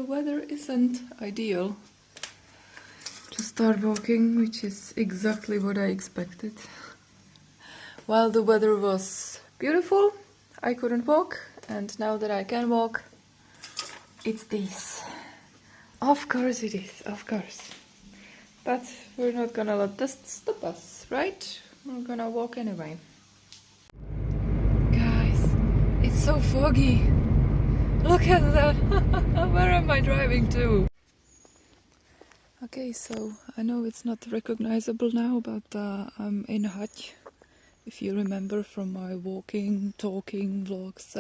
weather isn't ideal to start walking, which is exactly what I expected. While the weather was beautiful, I couldn't walk, and now that I can walk, it's this. Of course it is, of course. But we're not gonna let this stop us, right? We're gonna walk anyway. Guys, it's so foggy. Look at that. Where am I driving to? Okay, so I know it's not recognizable now, but I'm in Hať. If you remember from my walking, talking vlogs,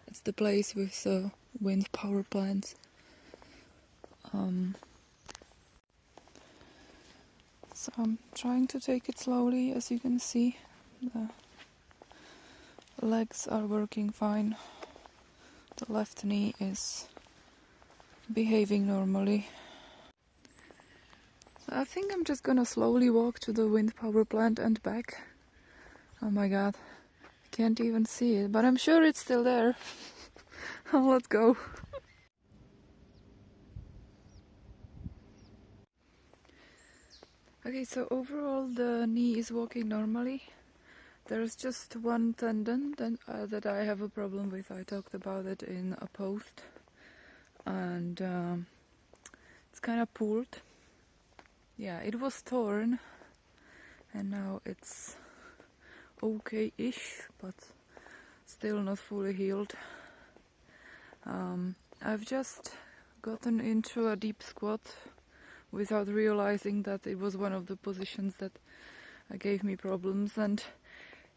it's the place with the wind power plants. So I'm trying to take it slowly. As you can see, the legs are working fine. The left knee is behaving normally. So I think I'm just gonna slowly walk to the wind power plant and back. Oh my god, I can't even see it, but I'm sure it's still there. Let's go. Okay, so overall the knee is walking normally. There's just one tendon that I have a problem with. I talked about it in a post, and it's kind of pulled. Yeah, it was torn, and now it's okay-ish, but still not fully healed. I've just gotten into a deep squat without realizing that it was one of the positions that gave me problems, and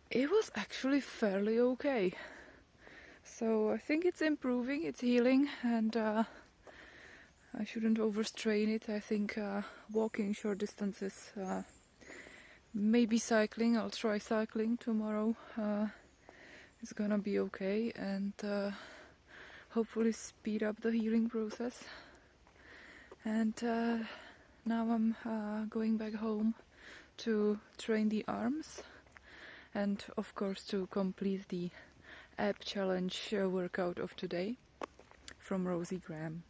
it was actually fairly okay. So I think it's improving, it's healing, and I shouldn't overstrain it. I think walking short distances, maybe cycling, I'll try cycling tomorrow. It's gonna be okay, and hopefully speed up the healing process. And now I'm going back home to train the arms, and of course to complete the ab challenge workout of today from Rosie Graham.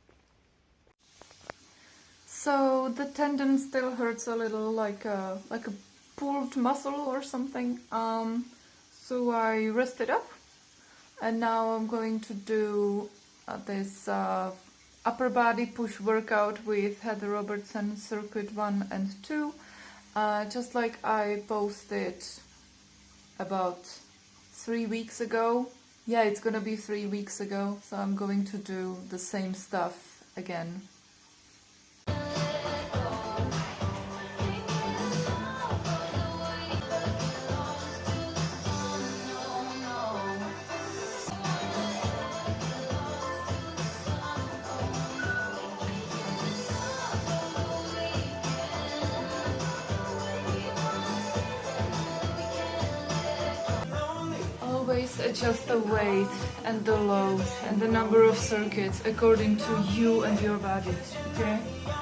So the tendon still hurts a little, like a pulled muscle or something. So I rested up, and now I'm going to do this upper body push workout with Heather Robertson circuit 1 and 2, just like I posted about 3 weeks ago. Yeah, it's gonna be 3 weeks ago, so I'm going to do the same stuff again. Always adjust the weight and the load and the number of circuits according to you and your body, okay? I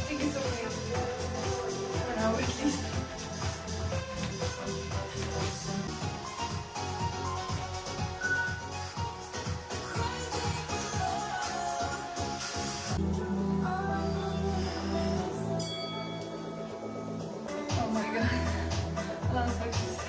think it's okay for now at least. Oh my god, last exercise.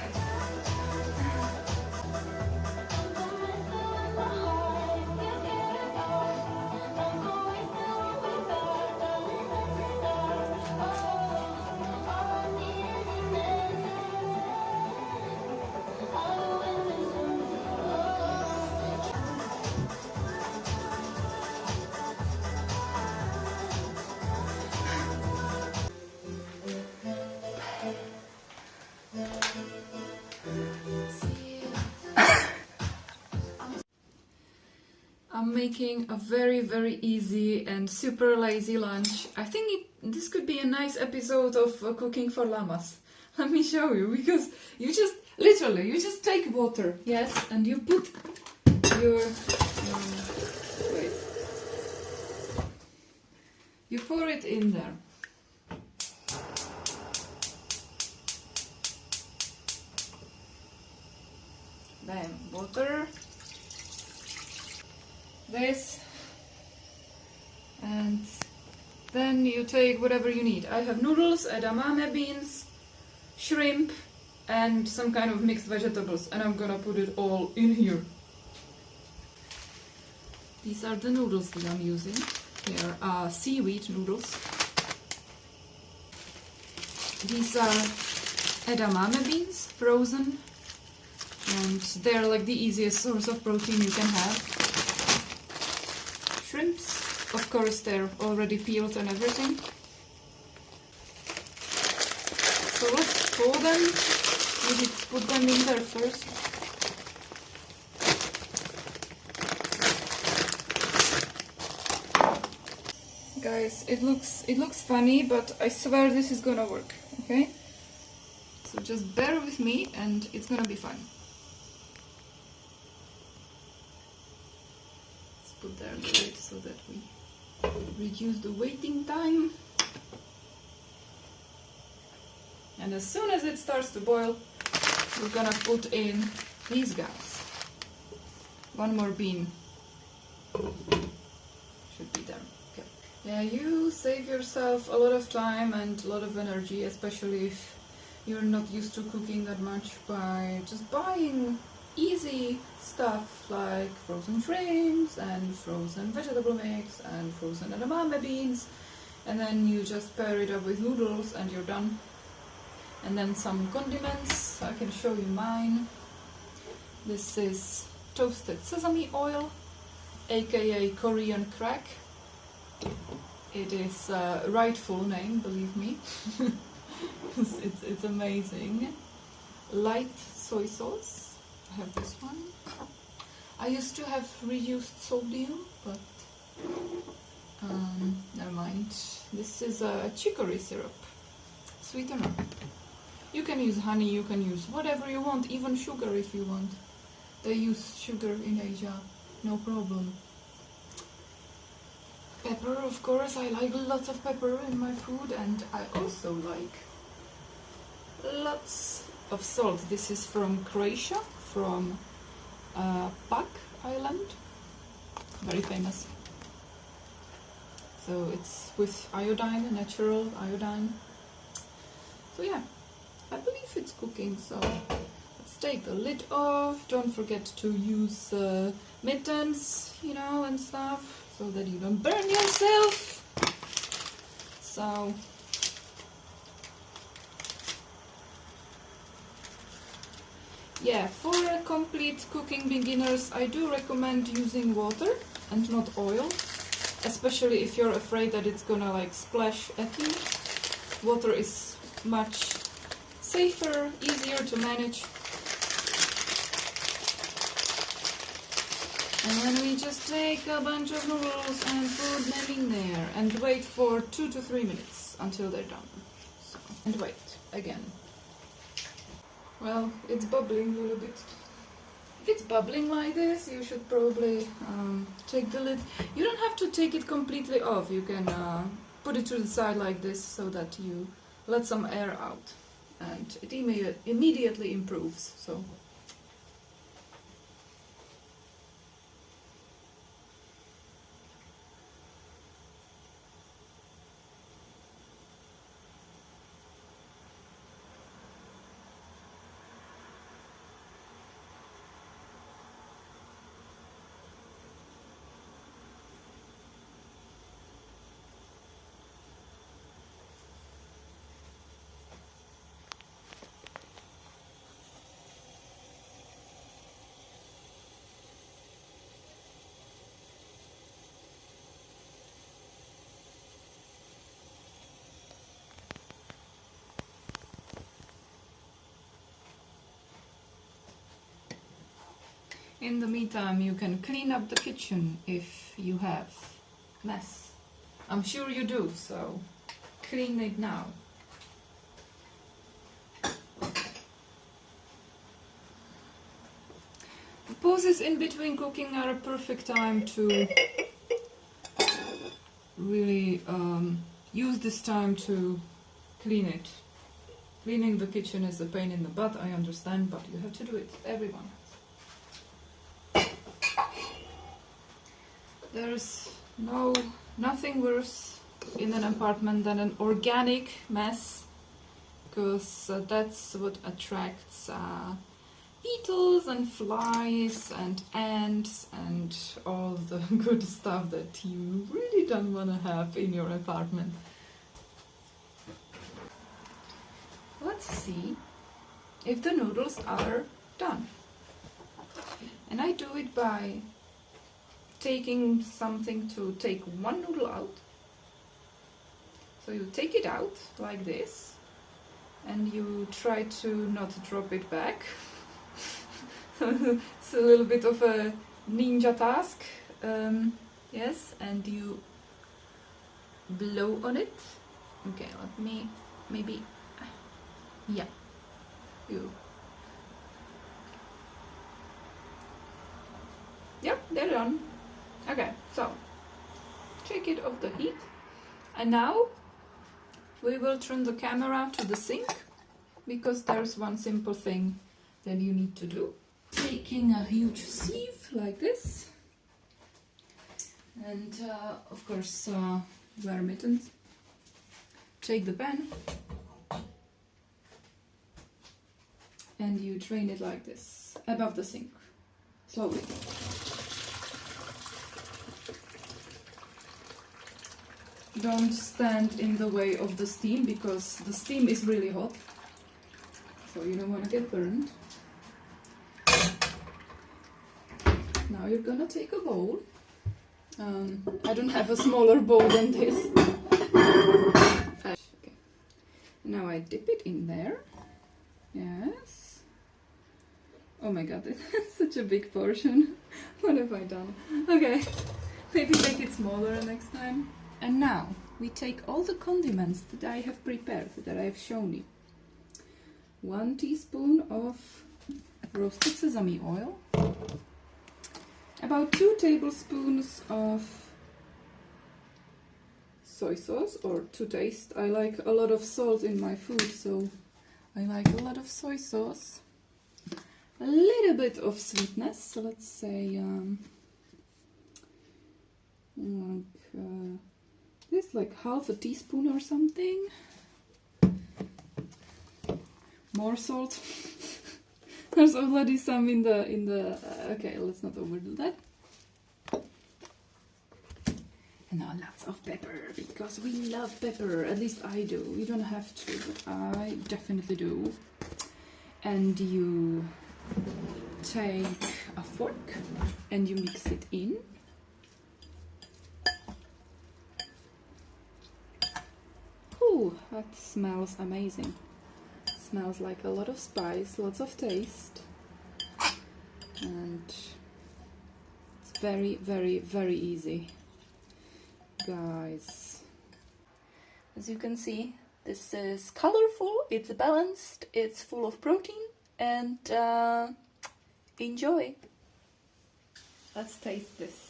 I'm making a very easy and super lazy lunch. I think this could be a nice episode of cooking for llamas. Let me show you, because you just literally you just take water, yes, and you put your wait, you pour it in there. then water, this, and then you take whatever you need. I have noodles, edamame beans, shrimp, and some kind of mixed vegetables, and I'm gonna put it all in here. These are the noodles that I'm using. They are seaweed noodles. These are edamame beans, frozen, and they're like the easiest source of protein you can have. Shrimps, of course, they're already peeled and everything. So let's pull them. Maybe put them in there first. Guys, it looks funny, but I swear this is gonna work, okay? So just bear with me and it's gonna be fun. Let's put there the lid so that we reduce the waiting time. And as soon as it starts to boil, we're gonna put in these guys. One more bean should be there. Okay. Yeah, you save yourself a lot of time and a lot of energy, especially if you're not used to cooking that much, by just buying easy stuff like frozen shrimps and frozen vegetable mix and frozen edamame beans, and then you just pair it up with noodles and you're done. And then some condiments. I can show you mine. This is toasted sesame oil, aka Korean crack. It is a rightful name, believe me. it's amazing. Light soy sauce. I have this one. I used to have reused sodium, but never mind. This is a chicory syrup, sweetener. You can use honey, you can use whatever you want, even sugar if you want. They use sugar in Asia, no problem. Pepper, of course, I like lots of pepper in my food, and I also like lots of salt. This is from Croatia, from Pak Island, very famous. So it's with iodine, natural iodine. So yeah. I believe it's cooking, so let's take the lid off. Don't forget to use mittens, you know, and stuff, so that you don't burn yourself. So yeah, for complete cooking beginners, I do recommend using water and not oil, especially if you're afraid that it's gonna like splash at you. Water is much safer, easier to manage. And then we just take a bunch of noodles and put them in there and wait for 2 to 3 minutes until they're done. So, and wait again. Well, it's bubbling a little bit. If it's bubbling like this, you should probably take the lid. You don't have to take it completely off. You can put it to the side like this so that you let some air out. And it immediately improves. So in the meantime, you can clean up the kitchen if you have mess. I'm sure you do, so clean it now. The pauses in between cooking are a perfect time to really use this time to clean it. Cleaning the kitchen is a pain in the butt, I understand, but you have to do it. Everyone has. There's nothing worse in an apartment than an organic mess, because that's what attracts beetles and flies and ants and all the good stuff that you really don't want to have in your apartment. Let's see if the noodles are done. And I do it by taking something to take one noodle out. So you take it out like this and you try to not drop it back. It's a little bit of a ninja task. Yes, and you blow on it. Okay, let me maybe, yeah, you. Yep, they're done. Okay, so take it off the heat, and now we will turn the camera to the sink, because there's one simple thing that you need to do. Taking a huge sieve like this, and of course wear mittens. Take the pan and you drain it like this above the sink, slowly. Don't stand in the way of the steam, because the steam is really hot, so you don't want to get burned. Now you're gonna take a bowl. I don't have a smaller bowl than this. Okay. Now I dip it in there. Yes. Oh my god, it's such a big portion. What have I done? Okay, maybe make it smaller next time. And now we take all the condiments that I have prepared, that I have shown you. 1 teaspoon of roasted sesame oil. About 2 tablespoons of soy sauce, or to taste. I like a lot of salt in my food, so I like a lot of soy sauce. A little bit of sweetness, so let's say this, like half a teaspoon or something. More salt. There's already some in the okay, let's not overdo that. And now lots of pepper, because we love pepper, at least I do. You don't have to, but I definitely do. And you take a fork and you mix it in. Ooh, that smells amazing. Smells like a lot of spice, lots of taste, and it's very, very, very easy, guys. As you can see, this is colorful, it's balanced, it's full of protein, and enjoy. Let's taste this.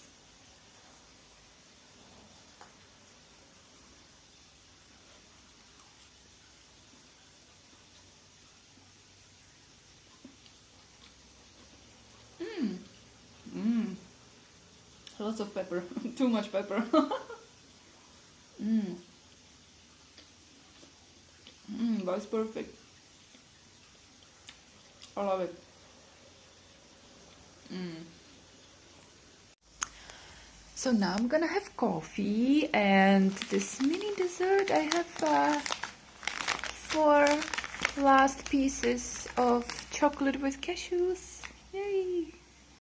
Lots of pepper, too much pepper. That's perfect. I love it. So now I'm gonna have coffee, and this mini dessert I have 4 last pieces of chocolate with cashews.